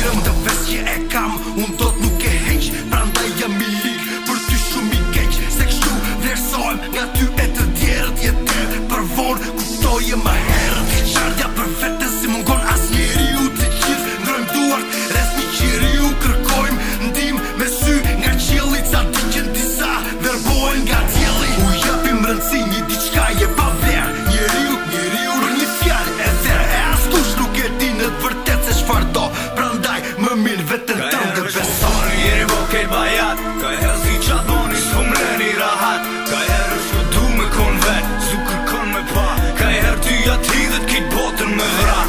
mirëm të ves që e kam, unë dot nuk e heq, prandaj jam i lig, për ty shumë i keq, se kështu vlerësohem nga ty e të tjerët, jetë për vonë, kuptoje më herët, qardja për vetën si mungon as njeriu, të gjithë ndrojmë duart, rres një qiriu, kërkojmë ndim me sy nga qielli, ca diqen disa verbojnë nga tjelli, u japim rëndësi një diçka je pa vlerë, njeriu për një fjalë e therë, e askush nuk e di në të vërtet se çfarë do, prandaj më mirë vetën tënde beso. Jeri vokej bajat, ka herë zi qatë boni s'po mreni rahat, ka herë është du me kon vet, su kërkon me pa, ka herë ty atë hidhet kit botën me vra.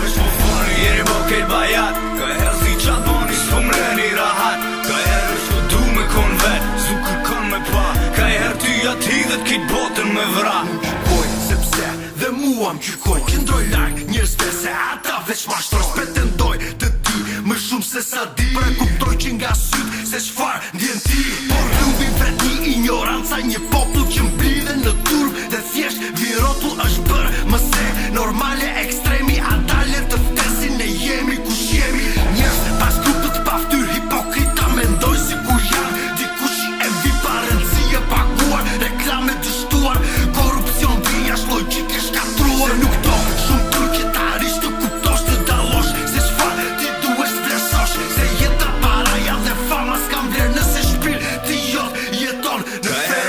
Jeri vokej bajat, ka herë zi qatë boni s'po mreni rahat, ka herë është du me kon vet, su kërkon me pa, ka herë ty atë hidhet kit botën me vra. Gjykoj sepse dhe mua m'gjykoj, qëndroj larg njerëzve se ata veç mashtroj, pretendoj të di më shumë se sa di, pra kuptoj që nga syt se çfarë ndjen ti, por lubi vet një ignoranca, një popull që mblidhe në turp dhe thjesht virotull është bërë më se normale, ekstremi atale të ftesin ne jemi kush jemi, njerëz pas grupët pa fytyr hipokrita mendoj si kur janë dikush e vi pa rëndësi e paguar, reklame dështuar, korupcion vijash logjike shkatruar, nuk do shumë turketarisht të kuptosh të dallosh se çfarë ti duhesh vlerësosh, se jeta paraja dhe fama s'kan vlerë nëse shpirë ti jot jeton në ferë.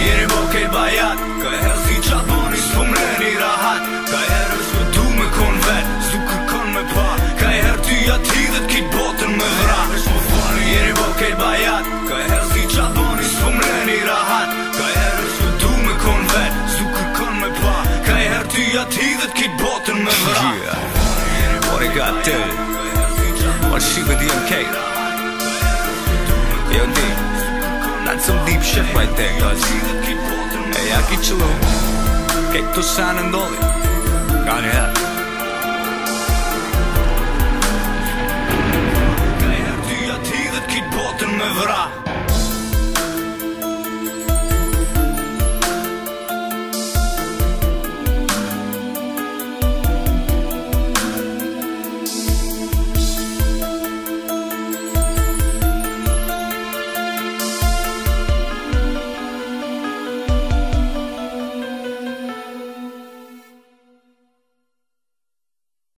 Jeri vokej bajat, ka herë zi qatë boni s'po mreni rahat, ka herë është du me kon vet, su kërkon me pa, ka herë ty atë hidhet kit botën me vra. Jeri vokej bajat, ka herë zi qatë boni s'po mreni rahat, ka herë është du me kon vet, su kërkon me pa, ka herë ty atë hidhet kit botën me vra. What I got there? What she with DMK? Yo D, that's some deep shit right there, cuz hey, ja ki qëllu, kejtë të sanë ndolli, ka një herë